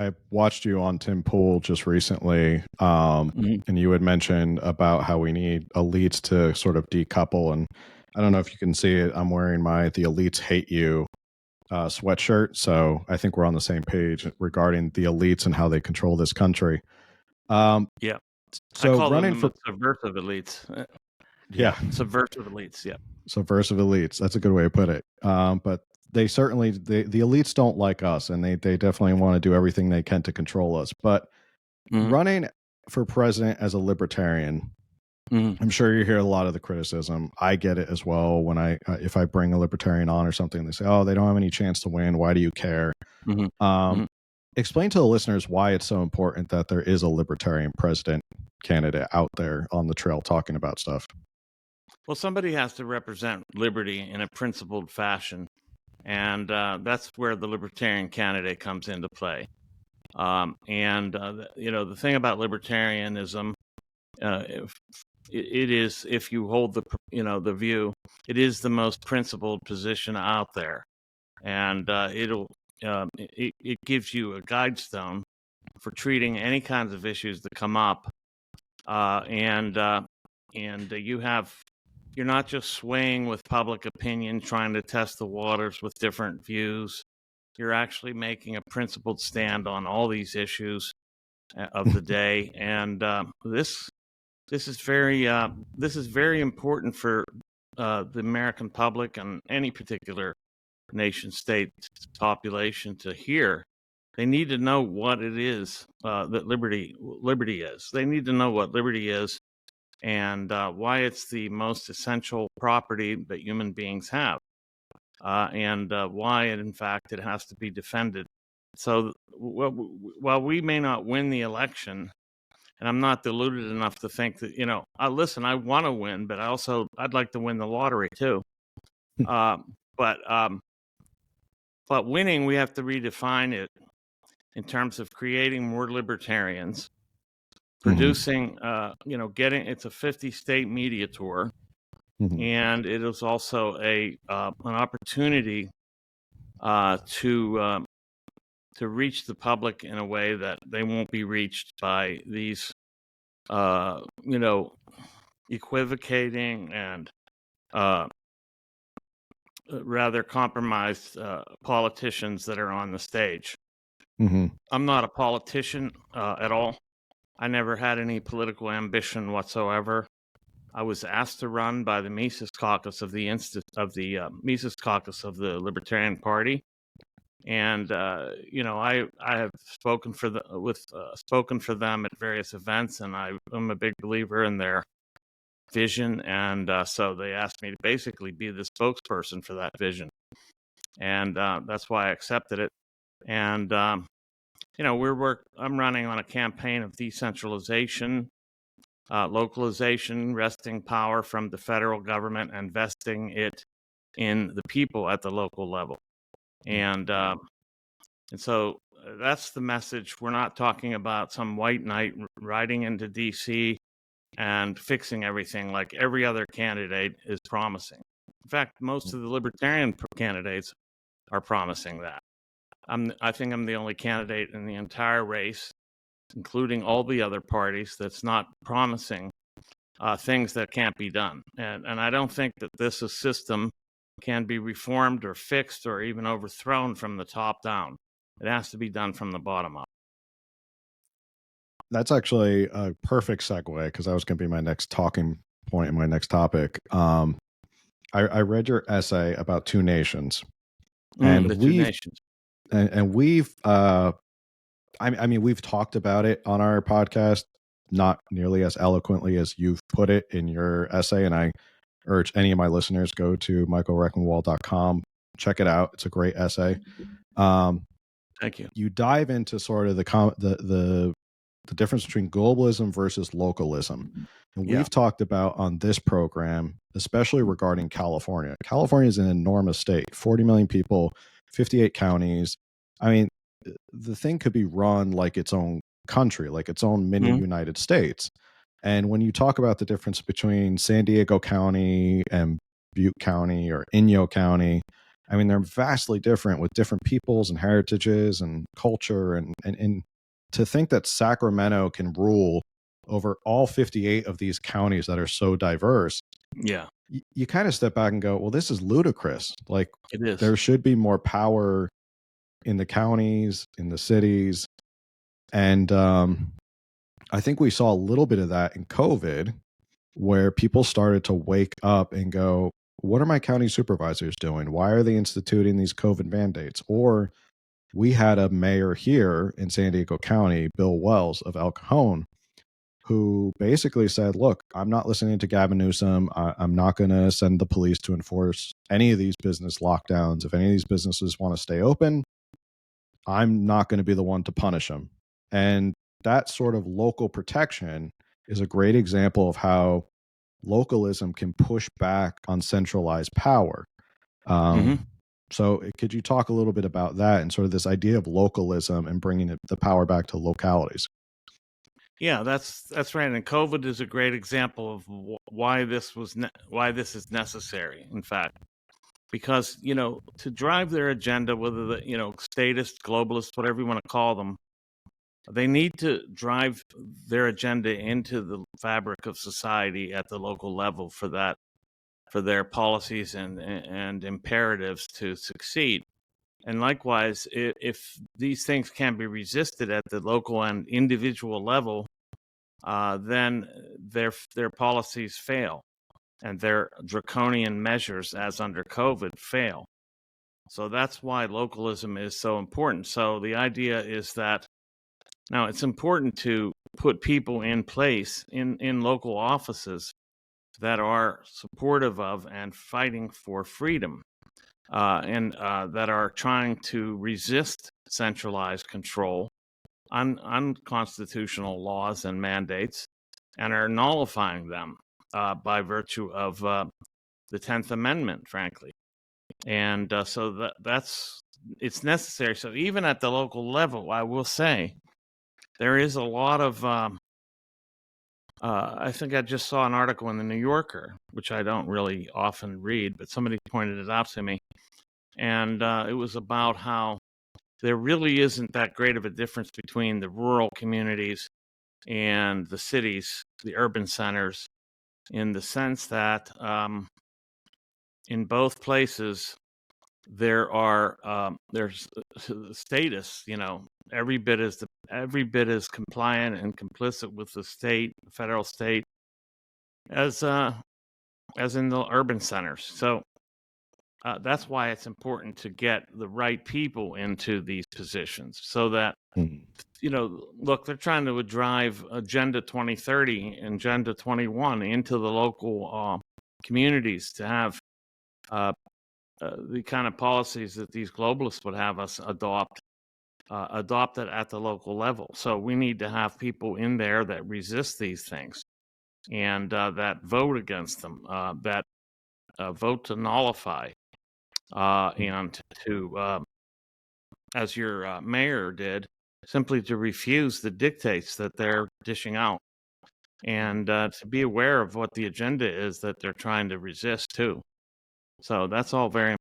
I watched you on Tim Pool just recently, Mhm. and you had mentioned about how we need elites to sort of decouple. And I don't know if you can see it. I'm wearing my "The Elites Hate You" sweatshirt, so I think we're on the same page regarding the elites and how they control this country. Um, Yeah. I so call them running the for subversive elites. Yeah, yeah, subversive elites. Yeah. subversive elites. That's a good way to put it. But they certainly the elites don't like us, and they definitely want to do everything they can to control us. But Mhm. running for president as a libertarian, Mhm. I'm sure you hear a lot of the criticism. I get it as well when if I bring a libertarian on or something, they say, "Oh, they don't have any chance to win. Why do you care?" Mhm. Um, Mhm. Explain to the listeners why it's so important that there is a libertarian president candidate out there on the trail talking about stuff. Well, somebody has to represent liberty in a principled fashion, and that's where the libertarian candidate comes into play. The thing about libertarianism, if it is, if you hold the view, it is the most principled position out there, and it gives you a guidestone for treating any kinds of issues that come up, uh, and uh, and you're not just swaying with public opinion, trying to test the waters with different views. You're actually making a principled stand on all these issues of the day, and this is very important for the American public and any particular nation state population to hear. They need to know what it is that liberty is. They need to know what liberty is and why it's the most essential property that human beings have, and why, in fact, it has to be defended. So, while we may not win the election, and I'm not deluded enough to think that listen, I want to win, but I'd like to win the lottery too. Uh, but but winning, we have to redefine it in terms of creating more libertarians, Mhm. producing, getting. It's a 50-state media tour, Mhm. and it is also an opportunity to reach the public in a way that they won't be reached by these uh, you know equivocating and uh, rather compromised politicians that are on the stage. Mhm. I'm not a politician at all. I never had any political ambition whatsoever. I was asked to run by the Mises Caucus of the Mises Caucus of the Libertarian Party, and I have spoken for them at various events, and I'm a big believer in their vision, and so they asked me to basically be the spokesperson for that vision, and that's why I accepted it. And I'm running on a campaign of decentralization, localization, wresting power from the federal government and vesting it in the people at the local level. And so that's the message. We're not talking about some white knight riding into D.C. and fixing everything like every other candidate is promising. In fact, most of the libertarian candidates are promising that. I think I'm the only candidate in the entire race, including all the other parties, that's not promising things that can't be done. And I don't think that this system can be reformed or fixed or even overthrown from the top down. It has to be done from the bottom up. That's actually a perfect segue because that was going to be my next talking point and my next topic. I read your essay about two nations, and The two nations. we've I mean we've talked about it on our podcast, not nearly as eloquently as you've put it in your essay. And I urge any of my listeners go to michaelrectenwald.com, check it out. It's a great essay. Thank you. You dive into sort of the difference between globalism versus localism. And Yeah. we've talked about on this program, especially regarding California. California is an enormous state, 40 million people, 58 counties. I mean, the thing could be run like its own country, like its own mini United States. And when you talk about the difference between San Diego County and Butte County or Inyo County, I mean, they're vastly different with different peoples and heritages and culture. And to think that Sacramento can rule over all 58 of these counties that are so diverse, Yeah, you kind of step back and go, well, this is ludicrous. Like, it is. there should be more power in the counties, in the cities. And I think we saw a little bit of that in COVID, where people started to wake up and go, what are my county supervisors doing? Why are they instituting these COVID mandates? Or we had a mayor here in San Diego County, Bill Wells of El Cajon, who basically said, look, I'm not listening to Gavin Newsom. I'm not going to send the police to enforce any of these business lockdowns. If any of these businesses want to stay open, I'm not going to be the one to punish them. And that sort of local protection is a great example of how localism can push back on centralized power. Hmm. So could you talk a little bit about that and sort of this idea of localism and bringing the power back to localities? Yeah, that's right. And COVID is a great example of why this why this is necessary. In fact, because to drive their agenda, whether the statist, globalist, whatever you want to call them, they need to drive their agenda into the fabric of society at the local level for their policies and imperatives to succeed. And likewise, if these things can be resisted at the local and individual level, then their policies fail, and their draconian measures, as under COVID, fail. So that's why localism is so important. So the idea is that now it's important to put people in place in local offices that are supportive of and fighting for freedom, and that are trying to resist centralized control on unconstitutional laws and mandates, and are nullifying them by virtue of the 10th Amendment, frankly. And so it's necessary. So even at the local level, I will say there is a lot of. I think I just saw an article in the New Yorker, which I don't really often read, but somebody pointed it out to me, and it was about how there really isn't that great of a difference between the rural communities and the cities, the urban centers, in the sense that in both places there's status, every bit as compliant and complicit with the federal state as in the urban centers. So that's why it's important to get the right people into these positions, so that Mhm. look, they're trying to drive Agenda 2030 and Agenda 21 into the local communities to have the kind of policies that these globalists would have us adopted at the local level. So we need to have people in there that resist these things, and that vote against them, that vote to nullify, and to, as your mayor did, simply to refuse the dictates that they're dishing out, and to be aware of what the agenda is that they're trying to resist too. So that's all very